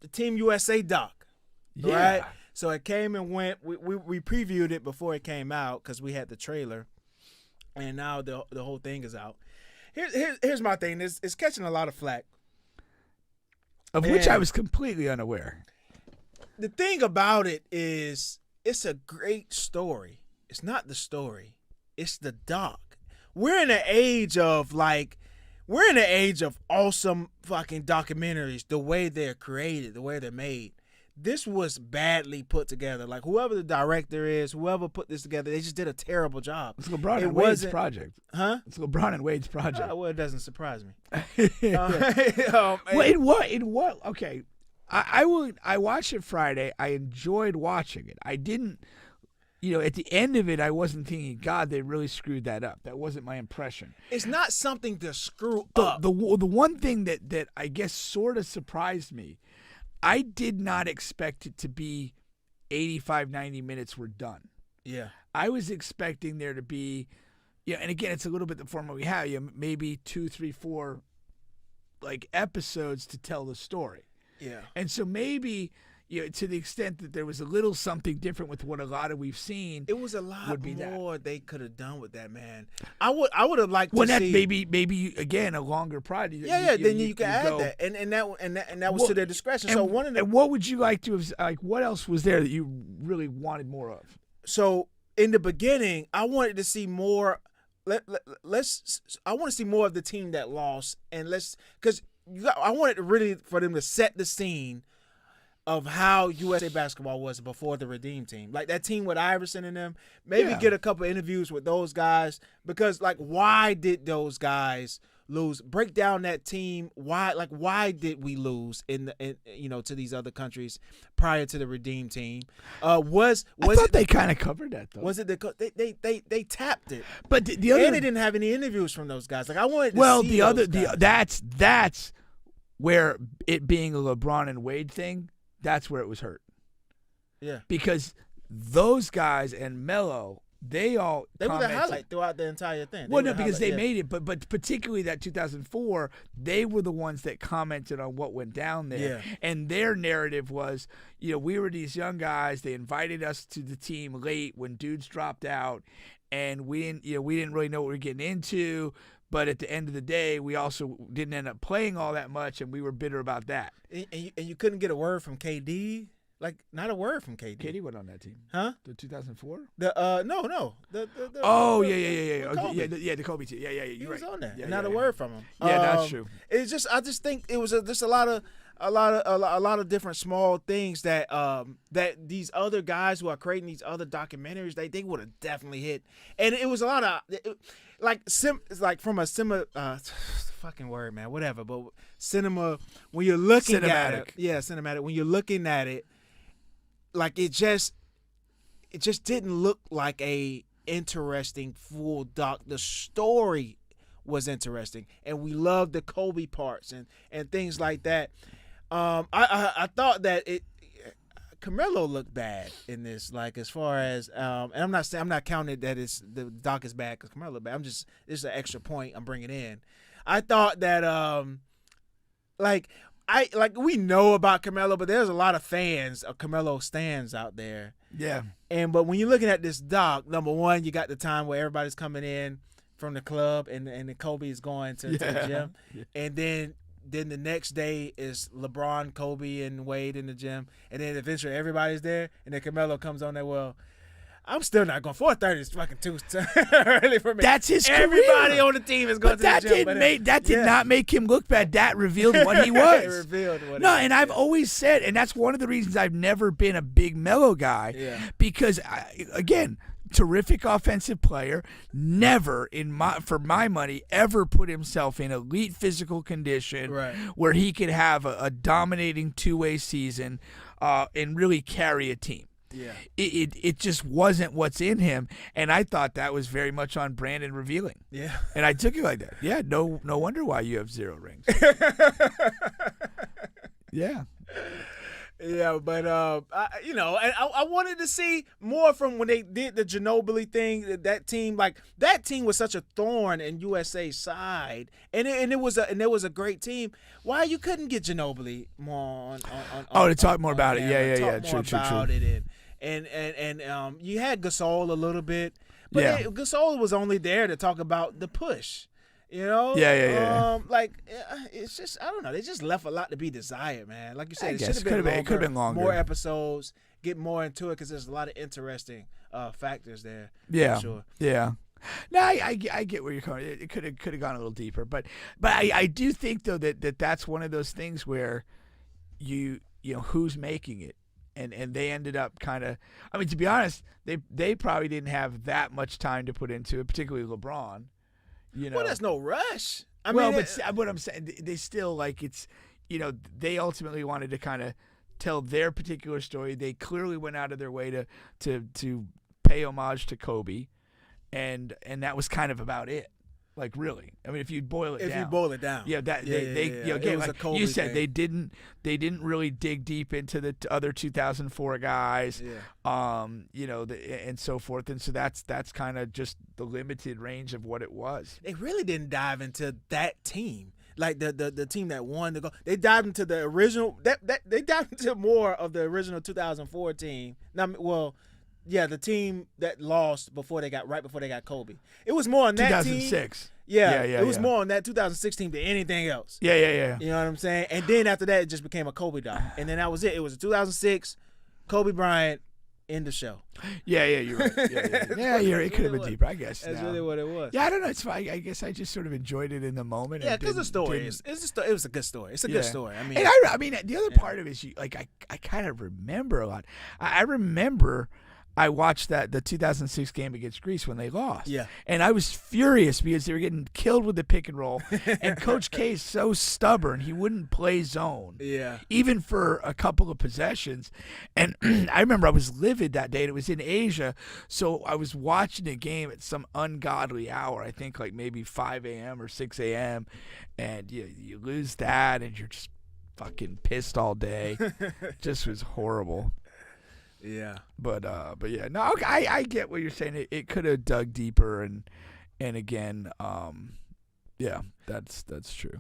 the Team USA doc, Yeah. right? So it came and went. We previewed it before it came out because we had the trailer, and now the whole thing is out. Here's my thing. It's catching a lot of flack. Of which I was completely unaware. The thing about it is, it's a great story. It's not the story. It's the doc. We're in an age of awesome fucking documentaries. The way they're created, the way they're made. This was badly put together. Like, whoever the director is, whoever put this together, they just did a terrible job. It's LeBron and Wade's project. Huh? It's LeBron and Wade's project. Well, it doesn't surprise me. Well, it was okay. I watched it Friday. I enjoyed watching it. I didn't, at the end of it, I wasn't thinking, God, they really screwed that up. That wasn't my impression. It's not something to screw up. The one thing that I guess sort of surprised me, I did not expect it to be 85, 90 minutes were done. Yeah. I was expecting there to be, and again, it's a little bit the format we have, maybe 2, 3, 4 episodes to tell the story. Yeah. And so maybe, to the extent that there was a little something different with what a lot of we've seen. It was a lot more that. they could have done with that, man. I would have liked to see. Maybe again a longer project. Then you can add that, and that was to their discretion. So and what would you like to have? What else was there that you really wanted more of? So in the beginning, I wanted to see more. I want to see more of the team that lost, and because I wanted really for them to set the scene of how USA basketball was before the Redeem team. Like that team with Iverson and them, maybe get a couple interviews with those guys, because why did those guys lose? Break down that team. Why did we lose to these other countries prior to the Redeem team? I thought they kind of covered that though. Was it they tapped it? But the other, and they didn't have any interviews from those guys. I wanted to see that's where it being a LeBron and Wade thing. That's where it was hurt. Yeah. Because those guys and Melo, they were the highlight throughout the entire thing. Because they made it, but particularly that 2004, they were the ones that commented on what went down there. Yeah. And their narrative was, we were these young guys. They invited us to the team late when dudes dropped out, and we didn't really know what we were getting into. But at the end of the day, we also didn't end up playing all that much, and we were bitter about that. And you couldn't get a word from KD? Not a word from KD. KD went on that team. Huh? The 2004? No. The Kobe team. Yeah. He was right. on there. Yeah, Not a word from him. Yeah, that's true. It's just, I just think it was just a lot of different small things that these other guys who are creating these other documentaries, they would have definitely hit. And it was a lot of from a fucking word, man, whatever. But cinema, when you're looking at it, cinematic. When you're looking at it, it just didn't look like a interesting full doc. The story was interesting, and we loved the Kobe parts and things like that. I thought that Carmelo looked bad in this, as far as and I'm not counting that the doc is bad because Carmelo bad. This is an extra point I'm bringing in. I thought that we know about Carmelo, but there's a lot of fans of Carmelo stans out there. Yeah. But when you're looking at this doc, number one, you got the time where everybody's coming in from the club and Kobe is going to the gym, and then the next day is LeBron, Kobe, and Wade in the gym, and then eventually everybody's there, and then Carmelo comes on there. Well, I'm still not going. 4:30 is fucking too early for me. That's his career. Everybody on the team is going to the gym. That did not make him look bad. That revealed what he was. It revealed what No, and I've always said, and that's one of the reasons I've never been a big Melo guy, because, again, terrific offensive player, never, for my money, ever put himself in elite physical condition where he could have a dominating two-way season and really carry a team. Yeah. It just wasn't what's in him, and I thought that was very much on brand and revealing. Yeah. And I took it like that. Yeah, no wonder why you have 0 rings. Yeah. Yeah, but and I wanted to see more from when they did the Ginobili thing. That team was such a thorn in USA's side, and it was a great team. Why you couldn't get Ginobili more on to talk more about it? Yeah, true. About it, and you had Gasol a little bit, but Gasol was only there to talk about the push. Yeah. It's just, I don't know. They just left a lot to be desired, man. Like you said, it could have been longer. More episodes, get more into it because there's a lot of interesting factors there. Yeah, for sure. Yeah. No, I get where you're going. It could have gone a little deeper, but I do think though that's one of those things where you know who's making it. And they ended up kind of. I mean, to be honest, they probably didn't have that much time to put into it, particularly LeBron. Well, there's no rush. But what I'm saying, they still it's, they ultimately wanted to kind of tell their particular story. They clearly went out of their way to pay homage to Kobe, and that was kind of about it. Like really, I mean, if you boil it down, yeah, again, like you said, they didn't really dig deep into the other 2004 guys, and so forth, and so that's kind of just the limited range of what it was. They really didn't dive into that team. Like the team that won the goal, they dived into the original. They dived into more of the original 2004 team. The team that lost right before they got Kobe. It was more on that 2006. team. It was more on that 2016 than anything else. Yeah. You know what I'm saying? And then after that, it just became a Kobe doc. And then that was it. It was a 2006 Kobe Bryant end of show. Yeah, you're right. Yeah, it could have been deeper, I guess. That's really what it was. Yeah, I don't know. It's fine. I guess I just sort of enjoyed it in the moment. Yeah, because the story it was a good story. It's a good story. I mean, and I mean, the other part of it is I kind of remember a lot. I remember. I watched the 2006 game against Greece when they lost. Yeah. And I was furious because they were getting killed with the pick and roll. And Coach K is so stubborn. He wouldn't play zone. Yeah. Even for a couple of possessions. And I remember I was livid that day. And it was in Asia. So I was watching the game at some ungodly hour. I think like maybe 5 a.m. or 6 a.m. And you lose that and you're just fucking pissed all day. Just was horrible. Yeah, but yeah, no, okay, I get what you're saying. It could have dug deeper, and again, yeah, that's true.